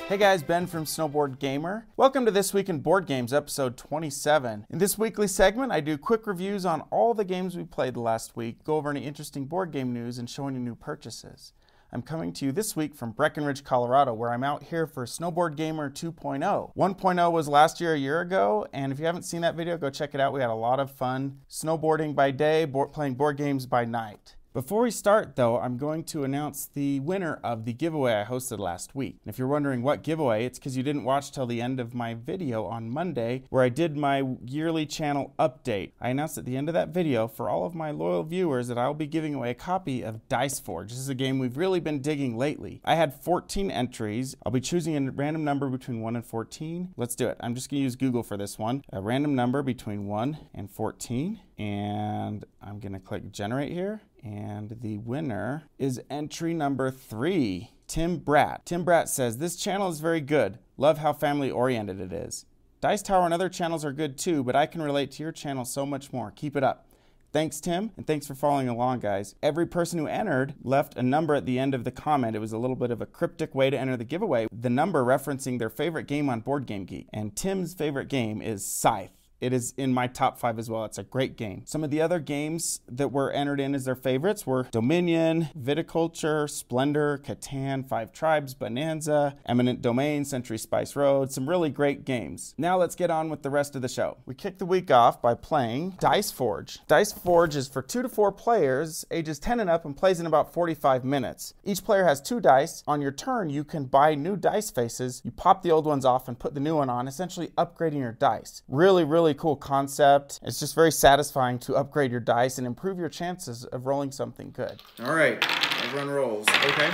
Hey guys, Ben from SnowBoardGamer. Welcome to This Week in Board Games, episode 27. In this weekly segment, I do quick reviews on all the games we played the last week, go over any interesting board game news, and show any new purchases. I'm coming to you this week from Breckenridge, Colorado, where I'm out here for SnowBoardGamer 2.0. 1.0 was last year, a year ago, and if you haven't seen that video, go check it out. We had a lot of fun snowboarding by day, playing board games by night. Before we start, though, I'm going to announce the winner of the giveaway I hosted last week. And if you're wondering what giveaway, it's because you didn't watch till the end of my video on Monday, where I did my yearly channel update. I announced at the end of that video for all of my loyal viewers that I'll be giving away a copy of Dice Forge. This is a game we've really been digging lately. I had 14 entries. I'll be choosing a random number between 1 and 14. Let's do it. I'm just going to use Google for this one. A random number between 1 and 14. And I'm going to click generate here. And the winner is entry number 3, Tim Bratt. Tim Bratt says, "This channel is very good. Love how family oriented it is. Dice Tower and other channels are good too, but I can relate to your channel so much more. Keep it up." Thanks, Tim, and thanks for following along, guys. Every person who entered left a number at the end of the comment. It was a little bit of a cryptic way to enter the giveaway. The number referencing their favorite game on Board Game Geek. And Tim's favorite game is Scythe. It is in my top 5 as well. It's a great game. Some of the other games that were entered in as their favorites were Dominion, Viticulture, Splendor, Catan, 5 Tribes, Bonanza, Eminent Domain, Century Spice Road. Some really great games. Now let's get on with the rest of the show. We kicked the week off by playing Dice Forge. Dice Forge is for 2 to 4 players, ages 10 and up, and plays in about 45 minutes. Each player has 2 dice. On your turn, you can buy new dice faces. You pop the old ones off and put the new one on, essentially upgrading your dice. Really cool concept. It's just very satisfying to upgrade your dice and improve your chances of rolling something good. All right, everyone rolls. Okay.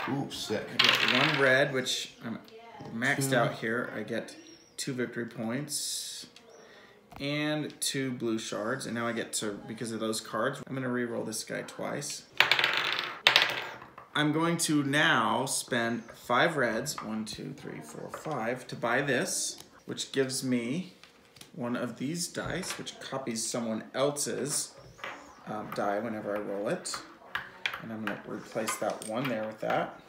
Ooh, sick. I get 1 red, which I'm maxed out here. I get 2 victory points and 2 blue shards. And now I get to, because of those cards, I'm going to re-roll this guy twice. I'm going to now spend 5 reds, 1, 2, 3, 4, 5, to buy this, which gives me one of these dice, which copies someone else's die whenever I roll it. And I'm going to replace that 1 there with that.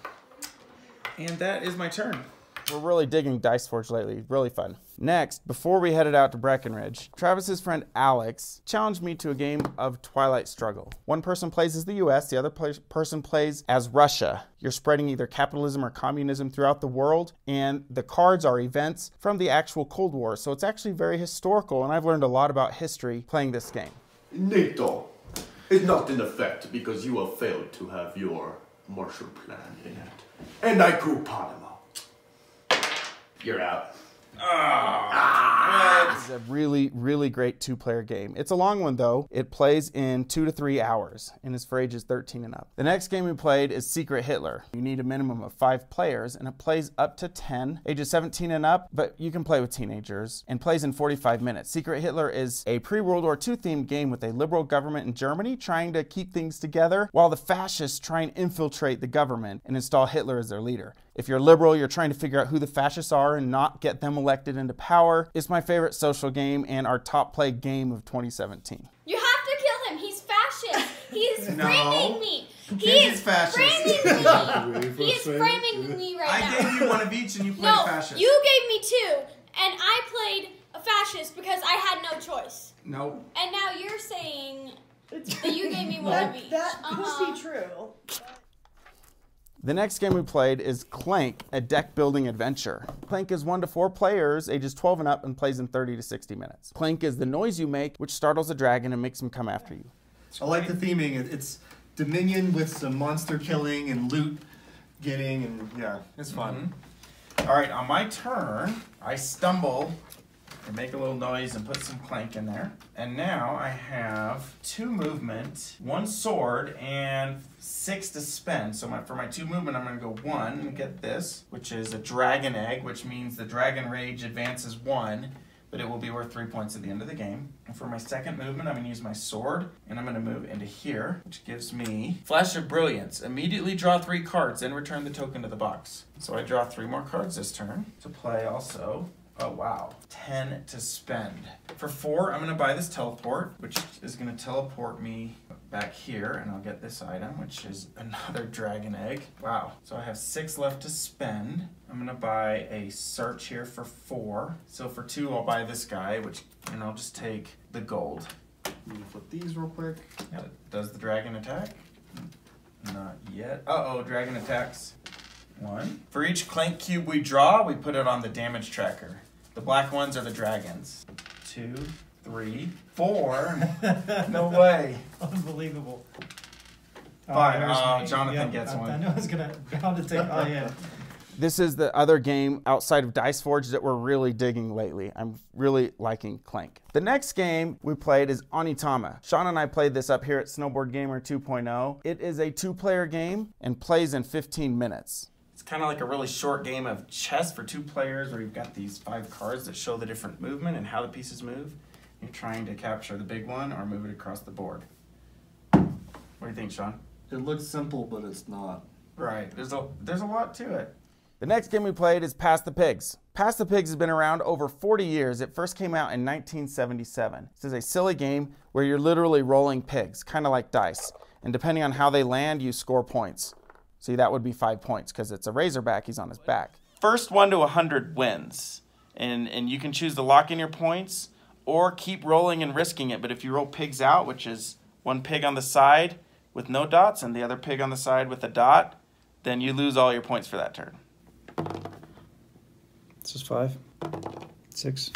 And that is my turn. We're really digging Dice Forge lately. Really fun. Next, before we headed out to Breckenridge, Travis's friend Alex challenged me to a game of Twilight Struggle. One person plays as the US, the other person plays as Russia. You're spreading either capitalism or communism throughout the world, and the cards are events from the actual Cold War. So it's actually very historical, and I've learned a lot about history playing this game. NATO is not in effect because you have failed to have your Marshall Plan in it. And I grew Panama. You're out. This is a really great 2-player game. It's a long one though. It plays in 2 to 3 hours and is for ages 13 and up. The next game we played is Secret Hitler. You need a minimum of 5 players and it plays up to 10, ages 17 and up, but you can play with teenagers, and plays in 45 minutes. Secret Hitler is a pre-World War II themed game with a liberal government in Germany trying to keep things together while the fascists try and infiltrate the government and install Hitler as their leader. If you're liberal, you're trying to figure out who the fascists are and not get them elected into power. It's my favorite social game and our top played game of 2017. You have to kill him. He's fascist. He's framing me. He is fascist. framing me. He is framing me right now. I gave you one of each and you played No, fascist. you gave me 2, and I played a fascist because I had no choice. Nope. And now you're saying that you gave me one of each. That could be true. The next game we played is Clank, a deck building adventure. Clank is 1 to 4 players, ages 12 and up, and plays in 30 to 60 minutes. Clank is the noise you make, which startles a dragon and makes him come after you. I like the theming. It's Dominion with some monster killing and loot getting, and yeah, it's fun. All right, on my turn, I stumble and make a little noise and put some Clank in there. And now I have 2 movement, 1 sword, and 6 to spend. So for my 2 movement, I'm going to go 1 and get this, which is a dragon egg, which means the dragon rage advances 1, but it will be worth 3 points at the end of the game. And for my second movement, I'm going to use my sword, and I'm going to move into here, which gives me Flash of Brilliance. Immediately draw 3 cards, then return the token to the box. So I draw 3 more cards this turn to play also. Oh, wow. 10 to spend. For 4, I'm going to buy this teleport, which is going to teleport me back here and I'll get this item, which is another dragon egg. Wow. So I have 6 left to spend. I'm gonna buy a search here for 4. So for 2, I'll buy this guy, and I'll just take the gold. Let me flip these real quick. Yeah. Does the dragon attack? Not yet. Uh-oh, dragon attacks. 1. For each Clank cube we draw, we put it on the damage tracker. The black ones are the dragons. 2, 3, 4. No way. Unbelievable. 5. there's Oh, me. Jonathan Yep, gets one. I know I was bound to take. Oh yeah. This is the other game outside of Dice Forge that we're really digging lately. I'm really liking Clank. The next game we played is Otama. Sean and I played this up here at SnowBoardGamer 2.0. It is a 2-player game and plays in 15 minutes. It's kind of like a really short game of chess for 2 players where you've got these 5 cards that show the different movement and how the pieces move. You're trying to capture the big one or move it across the board. What do you think, Sean? It looks simple, but it's not. Right. There's a lot to it. The next game we played is Pass the Pigs. Pass the Pigs has been around over 40 years. It first came out in 1977. This is a silly game where you're literally rolling pigs, kind of like dice. And depending on how they land, you score points. See, that would be 5 points because it's a razorback. He's on his back. First 1 to 100 wins. And you can choose to lock in your points or keep rolling and risking it. But if you roll pigs out, which is 1 pig on the side with no dots and the other pig on the side with a dot, then you lose all your points for that turn. This is 5, 6.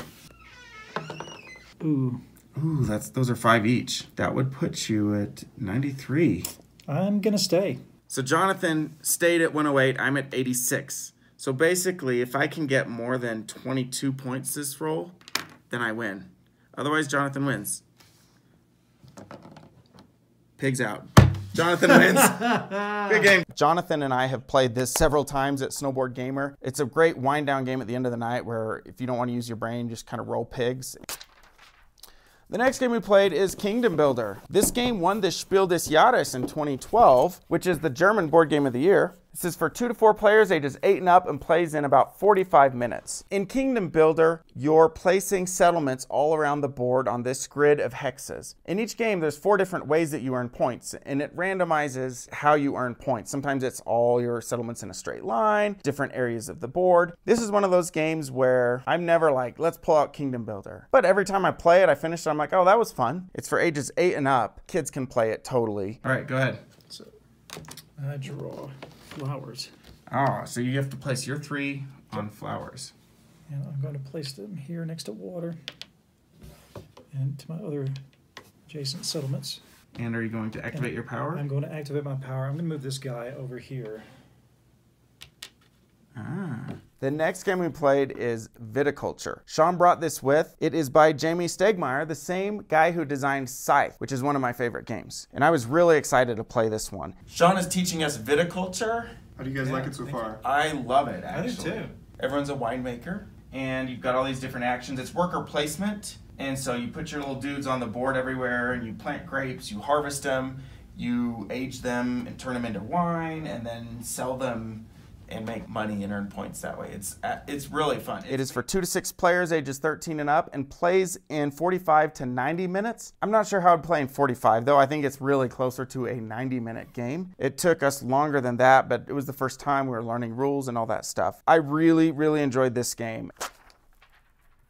Ooh. Ooh, those are 5 each. That would put you at 93. I'm gonna stay. So Jonathan stayed at 108. I'm at 86. So basically, if I can get more than 22 points this roll, then I win. Otherwise, Jonathan wins. Pigs out. Jonathan wins. Good game. Jonathan and I have played this several times at SnowBoardGamer. It's a great wind-down game at the end of the night where if you don't want to use your brain, just kind of roll pigs. The next game we played is Kingdom Builder. This game won the Spiel des Jahres in 2012, which is the German board game of the year. This is for 2 to 4 players, ages 8 and up, and plays in about 45 minutes. In Kingdom Builder, you're placing settlements all around the board on this grid of hexes. In each game, there's 4 different ways that you earn points, and it randomizes how you earn points. Sometimes it's all your settlements in a straight line, different areas of the board. This is one of those games where I'm never like, let's pull out Kingdom Builder. But every time I play it, I finish it, I'm like, oh, that was fun. It's for ages 8 and up. Kids can play it totally. All right, go ahead. So I draw flowers. Oh, so you have to place your 3 on flowers. And I'm going to place them here next to water and to my other adjacent settlements. And are you going to activate your power? I'm going to activate my power. I'm going to move this guy over here. Ah. The next game we played is Viticulture. Sean brought this with. It is by Jamie Stegmaier, the same guy who designed Scythe, which is one of my favorite games. And I was really excited to play this one. Sean is teaching us Viticulture. How do you guys like it so far? I love it, actually. I do too. Everyone's a winemaker, and you've got all these different actions. It's worker placement, and so you put your little dudes on the board everywhere, and you plant grapes, you harvest them, you age them and turn them into wine, and then sell them and make money and earn points that way. It's really fun. It is for 2 to 6 players, ages 13 and up, and plays in 45 to 90 minutes. I'm not sure how I'd play in 45, though. I think it's really closer to a 90-minute game. It took us longer than that, but it was the first time we were learning rules and all that stuff. I really, really enjoyed this game.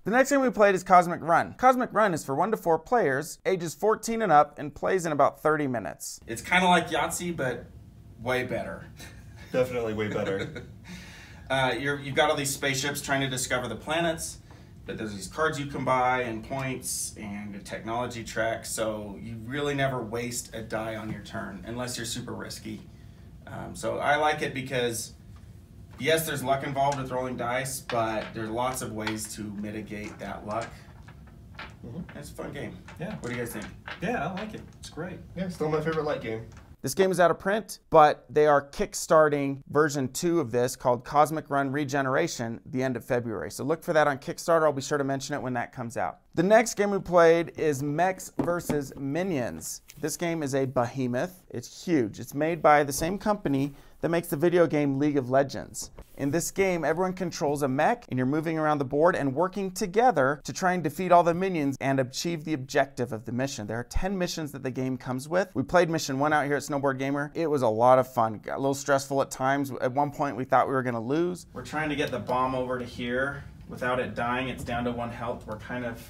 The next game we played is Cosmic Run. Cosmic Run is for 1 to 4 players, ages 14 and up, and plays in about 30 minutes. It's kind of like Yahtzee, but way better. Definitely way better. You've got all these spaceships trying to discover the planets, but there's these cards you can buy and points and a technology track, so you really never waste a die on your turn unless you're super risky. So I like it because, yes, there's luck involved with rolling dice, but there's lots of ways to mitigate that luck. It's a fun game. Yeah. What do you guys think? Yeah, I like it. It's great. Yeah, still my favorite light game. This game is out of print, but they are kickstarting version 2 of this called Cosmic Run Regeneration the end of February. So look for that on Kickstarter. I'll be sure to mention it when that comes out. The next game we played is Mechs versus Minions. This game is a behemoth. It's huge. It's made by the same company that makes the video game League of Legends. In this game, everyone controls a mech, and you're moving around the board and working together to try and defeat all the minions and achieve the objective of the mission. There are 10 missions that the game comes with. We played mission 1 out here at SnowBoardGamer. It was a lot of fun. Got a little stressful at times. At one point, we thought we were going to lose. We're trying to get the bomb over to here without it dying. It's down to 1 health. We're kind of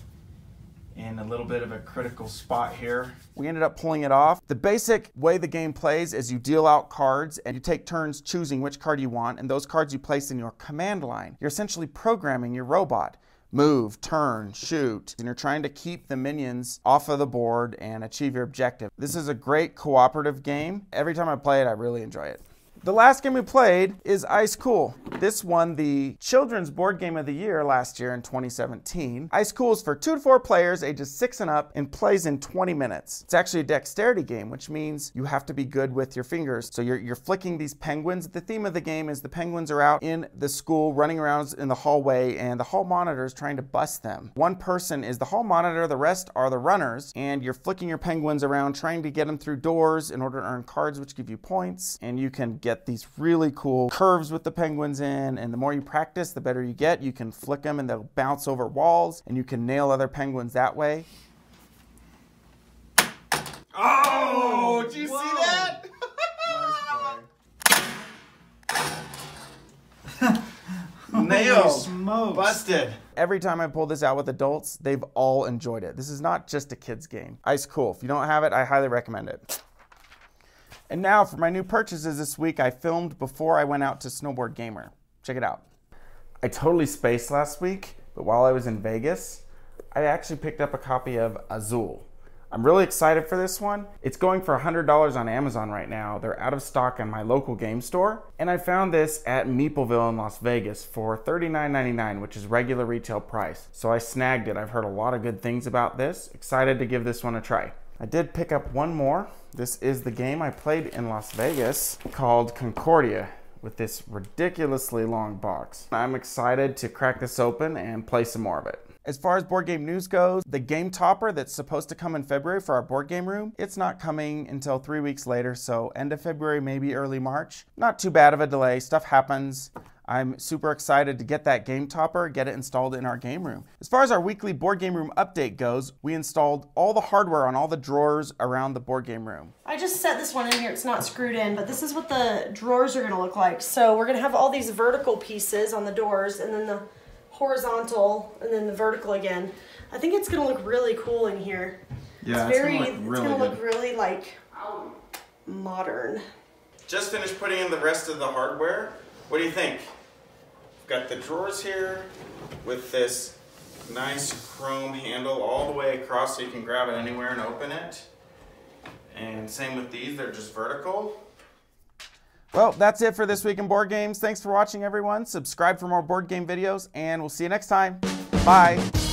in a little bit of a critical spot here. We ended up pulling it off. The basic way the game plays is you deal out cards and you take turns choosing which card you want, and those cards you place in your command line. You're essentially programming your robot. Move, turn, shoot, and you're trying to keep the minions off of the board and achieve your objective. This is a great cooperative game. Every time I play it, I really enjoy it. The last game we played is iSchool. This won the Children's Board Game of the Year last year in 2017. iSchool is for 2 to 4 players, ages 6 and up, and plays in 20 minutes. It's actually a dexterity game, which means you have to be good with your fingers. So you're flicking these penguins. The theme of the game is the penguins are out in the school, running around in the hallway, and the hall monitor is trying to bust them. One person is the hall monitor, the rest are the runners, and you're flicking your penguins around, trying to get them through doors in order to earn cards, which give you points, and you can get these really cool curves with the penguins in, and the more you practice, the better you get. You can flick them and they'll bounce over walls, and you can nail other penguins that way. Oh, did you see that? Nailed. Smokes. Busted. Every time I pull this out with adults, they've all enjoyed it. This is not just a kid's game. iSchool. If you don't have it, I highly recommend it. And now for my new purchases this week, I filmed before I went out to SnowBoardGamer. Check it out. I totally spaced last week, but while I was in Vegas, I actually picked up a copy of Azul. I'm really excited for this one. It's going for $100 on Amazon right now. They're out of stock in my local game store. And I found this at Meepleville in Las Vegas for $39.99, which is regular retail price. So I snagged it. I've heard a lot of good things about this. Excited to give this one a try. I did pick up one more. This is the game I played in Las Vegas called Concordia with this ridiculously long box. I'm excited to crack this open and play some more of it. As far as board game news goes, the game topper that's supposed to come in February for our board game room, it's not coming until 3 weeks later, so end of February, maybe early March. Not too bad of a delay. Stuff happens. I'm super excited to get that game topper, get it installed in our game room. As far as our weekly board game room update goes, we installed all the hardware on all the drawers around the board game room. I just set this one in here. It's not screwed in, but this is what the drawers are going to look like. So we're going to have all these vertical pieces on the doors, and then the horizontal, and then the vertical again. I think it's going to look really cool in here. Yeah, it's going to look really like modern. Just finished putting in the rest of the hardware. What do you think? Got the drawers here with this nice chrome handle all the way across so you can grab it anywhere and open it. And same with these, they're just vertical. Well, that's it for this week in board games. Thanks for watching, everyone. Subscribe for more board game videos, and we'll see you next time. Bye.